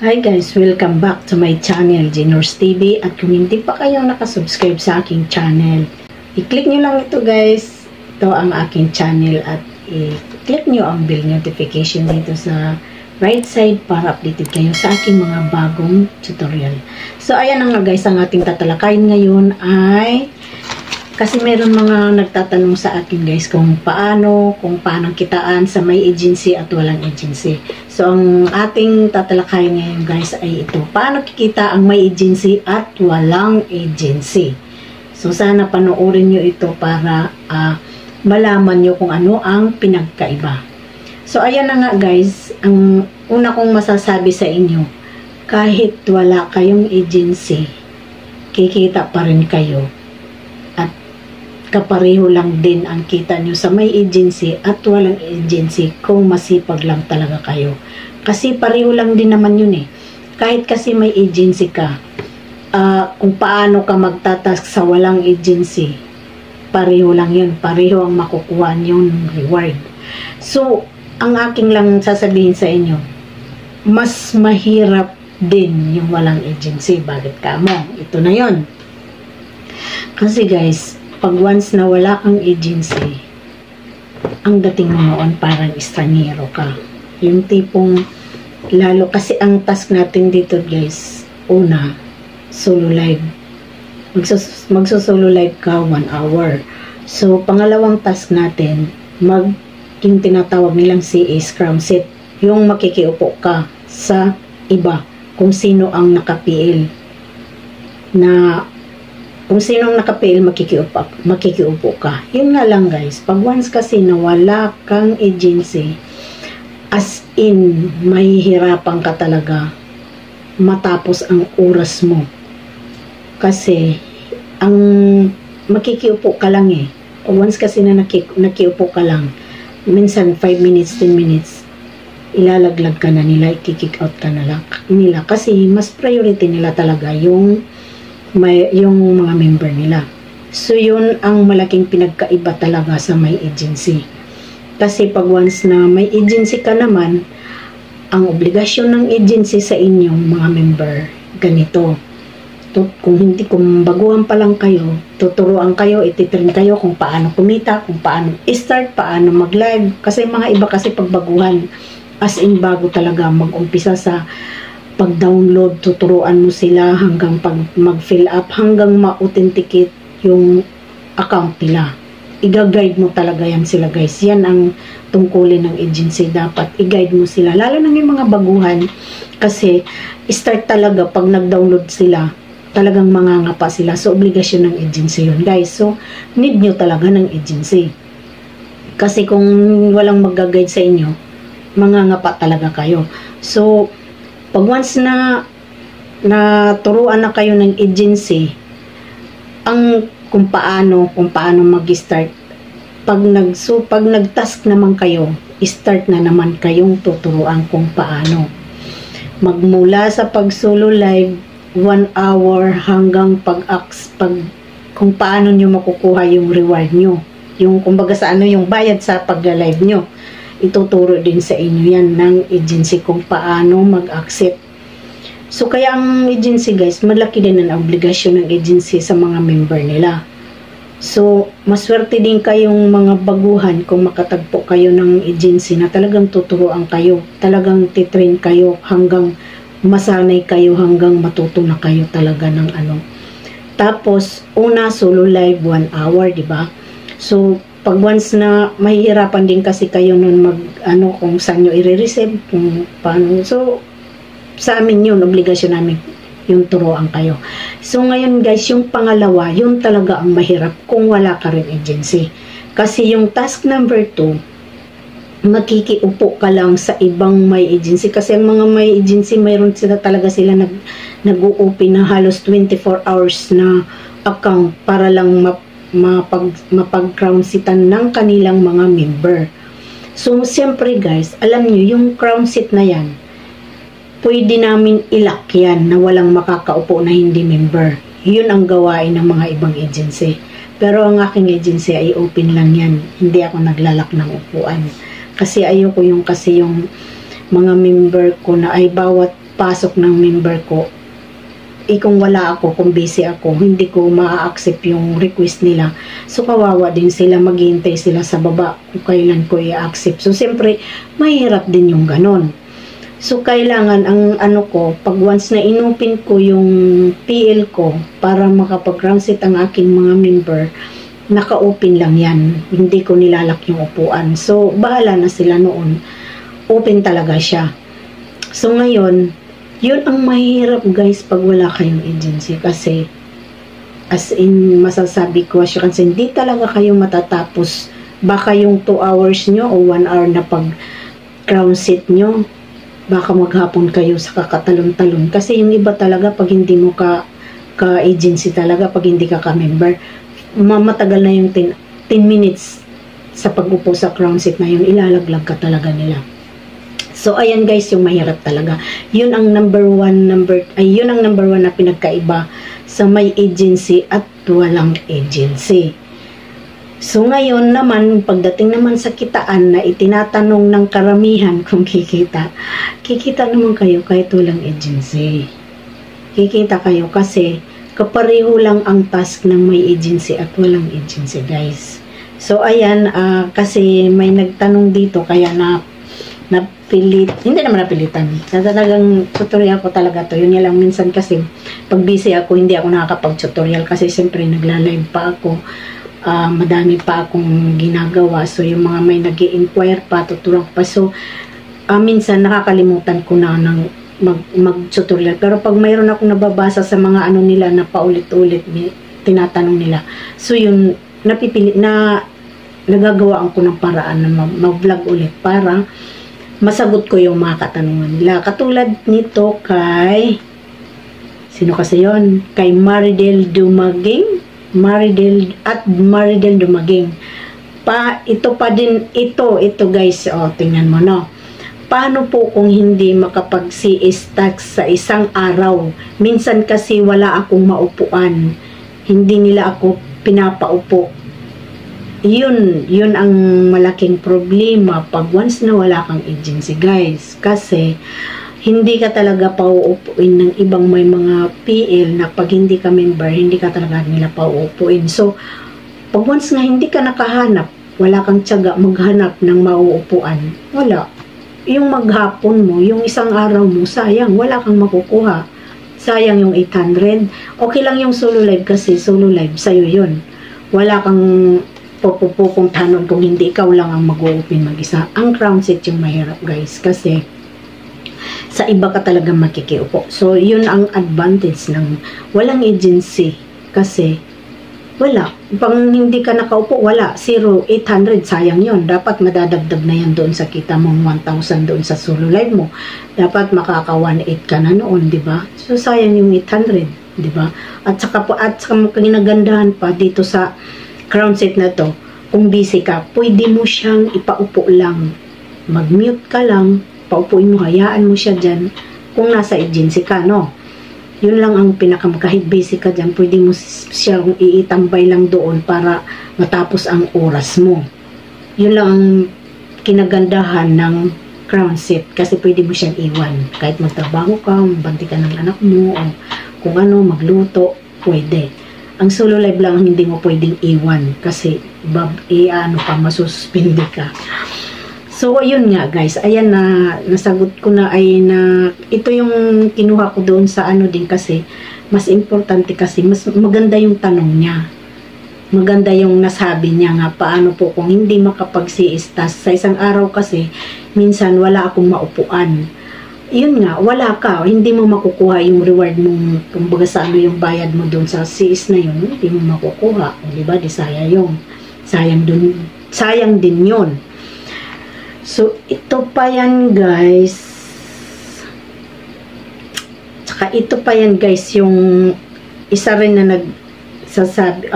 Hi guys, welcome back to my channel, Jenors TV. At kung hindi pa kayo nakasubscribe sa aking channel, i-click nyo lang ito guys. Ito ang aking channel at i-click nyo ang bell notification dito sa right side para updated kayo sa aking mga bagong tutorial. So ayan na nga guys, ang ating tatalakayin ngayon ay kasi meron mga nagtatanong sa akin guys kung paano kitaan sa may agency at walang agency. So ang ating tatalakayin ngayon guys ay ito. Paano kikita ang may agency at walang agency. So sana panoorin nyo ito para malaman nyo kung ano ang pinagkaiba. So ayan na nga guys, ang una kong masasabi sa inyo, kahit wala kayong agency, kikita pa rin kayo. Kapareho lang din ang kita nyo sa may agency at walang agency kung masipag lang talaga kayo. Kasi pareho lang din naman yun eh. Kahit kasi may agency ka, kung paano ka magtatask sa walang agency, pareho lang yun. Pareho ang makukuha yung reward. So, ang aking lang sasabihin sa inyo, mas mahirap din yung walang agency. Bakit ka mo? Ito na yun. Kasi guys, pag once na wala kang agency, ang dating mo noon parang estrangero ka. Yung tipong, lalo kasi ang task natin dito guys, una, solo live. Magso-solo live ka 1 hour. So, pangalawang task natin, yung tinatawag nilang CA Scrum Set, yung makikiupo ka sa iba, kung sino ang naka-PL kung sinong naka-PL, makikiupo ka. Yun nga lang guys, pag once kasi na wala kang agency, as in, mahihirapan ka talaga matapos ang oras mo. Kasi, ang makikiupo ka lang eh. Once kasi na nakiupo ka lang, minsan 5 minutes, 10 minutes, ilalaglag ka na nila, i-kick out ka na lang nila. Kasi, mas priority nila talaga yung mga member nila. So, yun ang malaking pinagkaiba talaga sa may agency. Kasi pag once na may agency ka naman, ang obligasyon ng agency sa inyong mga member, ganito. Kung baguhan pa lang kayo, tuturuan kayo, ititrain kayo kung paano kumita, kung paano start, paano mag-live. Kasi mga iba kasi pag baguhan, as in bago talaga mag-umpisa sa pag-download, tuturuan mo sila hanggang pag mag-fill up, hanggang ma-authenticate yung account nila. I-guide mo talaga yan sila guys. Yan ang tungkulin ng agency. Dapat i-guide mo sila. Lalo na yung mga baguhan. Kasi start talaga pag nag-download sila, talagang mangangapa sila. So, obligasyon ng agency yun guys. So, need nyo talaga ng agency. Kasi kung walang mag-guide sa inyo, mangangapa talaga kayo. So, pag once na turuan na kayo ng agency, kung paano mag-start, pag nag-task naman kayo, start na naman kayong tuturuan kung paano. Magmula sa pag-solo live, 1 hour hanggang kung paano nyo makukuha yung reward nyo. Yung kumbaga sa yung bayad sa pag-live nyo. Ituturo din sa inyo yan ng agency kung paano mag-accept. So, kaya ang agency guys, malaki din ang obligasyon ng agency sa mga member nila. So, maswerte din kayong mga baguhan kung makatagpo kayo ng agency na talagang tuturuan kayo, talagang titrain kayo hanggang masanay kayo, hanggang matuto na kayo talaga ng Tapos, una, solo live 1 hour, diba? So, pag once na mahihirapan din kasi kayo nun kung saan nyo i-receive, kung paano. So, sa amin yun, obligasyon namin yung turuan kayo. So, ngayon guys, yung pangalawa, yun talaga ang mahirap kung wala ka rin agency. Kasi yung task number 2, makikiupo ka lang sa ibang may agency. Kasi ang mga may agency, mayroon talaga sila nag-u-open na halos 24 hours na account para lang mapag-crown seatan ng kanilang mga member. So, siyempre guys, alam nyo, yung crown seat na yan, pwede namin ilock yan na walang makakaupo na hindi member. Yun ang gawain ng mga ibang agency. Pero ang aking agency ay open lang yan. Hindi ako naglalak ng upuan. Kasi ayoko yung mga member ko na ay bawat pasok ng member ko, kung wala ako, kung busy ako, hindi ko ma-accept yung request nila. So, kawawa din sila, maghihintay sila sa baba kung kailan ko i-accept. So, siyempre, mahirap din yung ganon. So, kailangan, ang ano ko, pag once na inupin ko yung PL ko, para makapag-transit ang aking mga member, naka-open lang yan. Hindi ko nilalak yung upuan. So, bahala na sila noon. Open talaga siya. So, ngayon, yun ang mahirap guys pag wala kayong agency kasi as in masasabi ko siya kasi hindi talaga kayo matatapos, baka yung 2 hours nyo o 1 hour na pag crown seat nyo, baka maghapon kayo sa kakatalon-talon kasi yung iba talaga pag hindi mo ka-agency talaga, pag hindi ka ka-member, matagal na yung 10 minutes sa pag-upo sa crown seat na yun, ilalaglag ka talaga nila. So, ayan guys, yung mahirap talaga. Yun ang number one na pinagkaiba sa may agency at walang agency. So, ngayon naman, pagdating naman sa kitaan na itinatanong ng karamihan kung kikita naman kayo kahit walang agency. Kikita kayo kasi kapareho lang ang task ng may agency at walang agency guys. So, ayan, kasi may nagtanong dito kaya hindi naman napilitan. Talagang tutorial ko talaga to. Yun lang minsan kasi pag busy ako, hindi ako nakakapag-tutorial kasi siyempre nagla-live pa ako. Madami pa akong ginagawa. So, yung mga may nag-i-inquire pa, tuturuan pa. So, minsan nakakalimutan ko na ng mag-tutorial. Pero pag mayroon akong nababasa sa mga ano nila na paulit-ulit, tinatanong nila. So, yun, nagagawaan ko ng paraan na mag-vlog ulit para masagot ko yung mga katanungan nila. Katulad nito kay sino kasi yon? Kay Maridel Dumaging. Maridel Dumaging. Ito guys, tingnan mo no. Paano po kung hindi makapag-CS tax sa isang araw? Minsan kasi wala akong maupuan. Hindi nila ako pinapaupo. Yun ang malaking problema pag once na wala kang agency guys, kasi hindi ka talaga pauupuin ng ibang may mga PL na pag hindi ka member, hindi ka talaga nila pauupuin. So, pag once nga hindi ka nakahanap, wala kang tiyaga maghanap ng mauupuan, wala. Yung maghapon mo, yung isang araw mo, sayang, wala kang makukuha. Sayang yung 800. Okay lang yung solo live kasi solo live, sa'yo yun. Wala kang pupuntahan kung hindi ikaw lang ang mag-open mag-isa. Ang crown set yung mahirap guys kasi sa iba ka talaga makikiupo. So, yun ang advantage ng walang agency kasi wala. Pang hindi ka nakaupo, wala. 0,800, sayang yun. Dapat madadagdag na yan doon sa kita mong 1,000 doon sa solo live mo. Dapat makaka 1,800 ka na noon, di ba? So, sayang yung 800, di ba? At saka kinagandahan pa dito sa crown set na to, kung busy ka, pwede mo siyang ipaupo lang. Mag-mute ka lang, paupuin mo, hayaan mo siya dyan kung nasa agency ka, no? Yun lang ang kahit busy ka dyan, pwede mo siyang iitambay lang doon para matapos ang oras mo. Yun lang ang kinagandahan ng crown set kasi pwede mo siyang iwan. Kahit magtrabaho ka, magbanti ka ng anak mo, o kung ano, magluto, pwede. Ang solo live lang hindi mo pwedeng iwan kasi masususpindi ka. So, ayun nga guys. Ayan na, nasagot ko na ito yung kinuha ko doon sa ano din kasi mas importante kasi mas maganda yung tanong niya. Maganda yung nasabi niya nga paano po kung hindi makapag-CS-TAS sa isang araw kasi minsan wala akong maupuan. Yun nga, wala ka, hindi mo makukuha yung reward mong, kumbaga sa ano yung bayad mo doon sa CS na yun, hindi mo makukuha, di ba? Di sayang din yun. So, ito pa yan guys. Tsaka ito pa yan guys, yung isa rin na nagsasabi,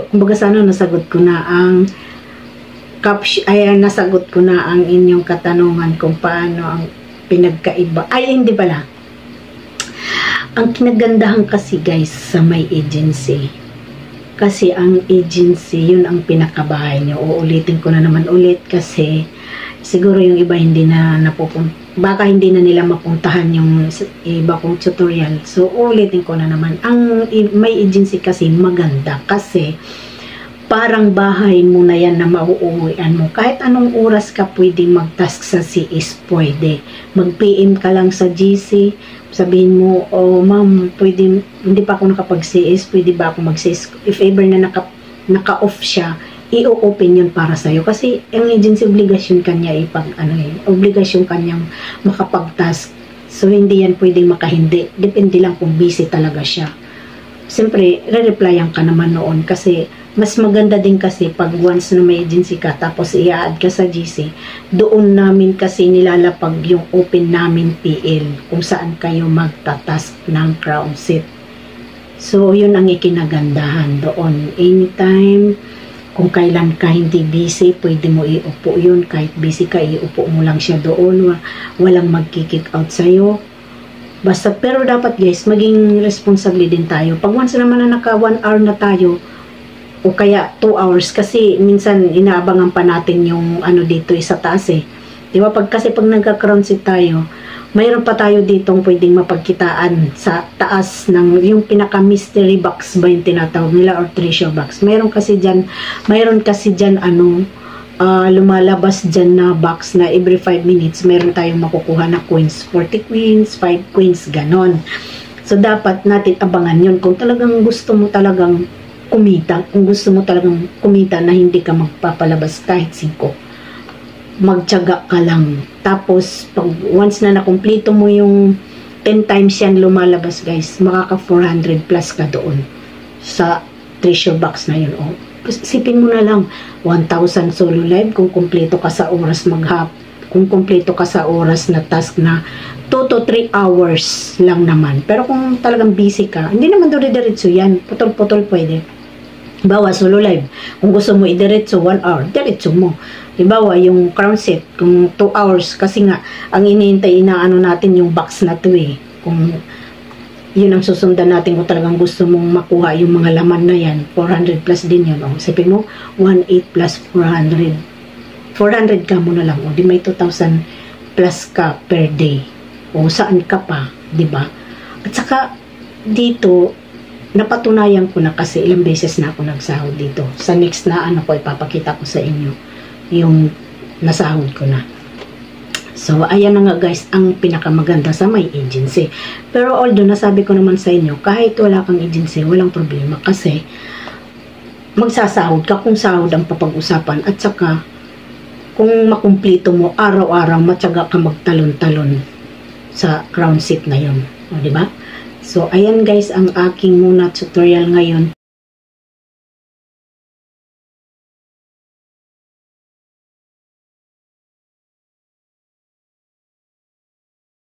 kumbaga sa ano, nasagot ko na ang nasagot ko na ang inyong katanungan kung paano ang pinagkaiba. Hindi pala. Ang kinagandahan kasi guys sa may agency. Kasi ang agency, yun ang pinakabahay nyo. Uulitin ko na naman ulit kasi siguro yung iba hindi na baka hindi na nila mapuntahan yung iba kong tutorial. So, ulitin ko na naman. May agency kasi maganda kasi parang bahay mo na yan na mauuwian mo. Kahit anong oras ka pwede mag-task sa CS, pwede. Mag-PM ka lang sa GC, sabihin mo, oh ma'am, pwede, hindi pa ako nakapag-CS, pwede ba ako mag-CS? If ever na naka-off siya, i-open yun para sa'yo. Kasi ang agency, obligasyon kanya obligasyon kanyang makapag-task. So, hindi yan pwedeng makahindi. Depende lang kung busy talaga siya. Siyempre, re-replyan ka naman noon kasi mas maganda din kasi pag once na may agency ka tapos i-add ka sa GC, doon namin kasi nilalapag yung open namin PL kung saan kayo magtatask ng crown set. So, yun ang ikinagandahan doon. Anytime, kung kailan ka hindi busy, pwede mo iupo yun. Kahit busy ka, iupo mo lang siya doon. Walang magkikick out sa'yo. Basta, pero dapat guys, maging responsable din tayo. Pag once naman na naka 1 hour na tayo, o kaya 2 hours, kasi minsan inaabangan pa natin yung dito sa taas eh. Diba? Kasi pag nagka-crown set tayo, mayroon pa tayo ditong pwedeng mapagkitaan sa taas ng yung pinaka-mystery box ba yung tinatawag nila or treasure box. Mayroon kasi dyan lumalabas dyan na box na every 5 minutes mayroon tayong makukuha na coins, 40 coins, 5 coins, ganon. So dapat natin abangan yun kung talagang gusto mo talagang kumita, na hindi ka magpapalabas kahit 5, magtiyaga ka lang. Tapos pag once na nakumpleto mo yung 10 times yan lumalabas guys, makaka 400 plus ka doon sa treasure box na yun. Isipin mo na lang 1,000 solo live kung kumpleto ka sa oras kung kumpleto ka sa oras na task na 2 to 3 hours lang naman. Pero kung talagang busy ka, hindi naman dire-diretso yan, putol-putol pwede. Bawa solo live, kung gusto mo idiretso 1 hour, diretso mo. Bawa yung crown set, kung 2 hours, kasi nga, ang iniintay, natin yung box na to eh. Kung yun ang susundan natin, kung talagang gusto mong makuha yung mga laman na yan, 400 plus din yun. Sabi mo, 1,800 plus 400. 400 ka mo na lang. Di may 2,000 plus ka per day. Saan ka pa, di ba? At saka, dito, napatunayan ko na kasi ilang beses na ako nagsahod dito. Sa next na ipapakita ko sa inyo yung nasahod ko na. So, ayan na nga guys, ang pinakamaganda sa may agency. Pero although nasabi ko naman sa inyo, kahit wala kang agency, walang problema kasi magsasahod ka kung sahod ang papag-usapan at saka kung makumplito mo araw-araw, matyaga ka magtalon-talon sa crown set na yun. Di ba? So, ayan guys, ang aking muna tutorial ngayon.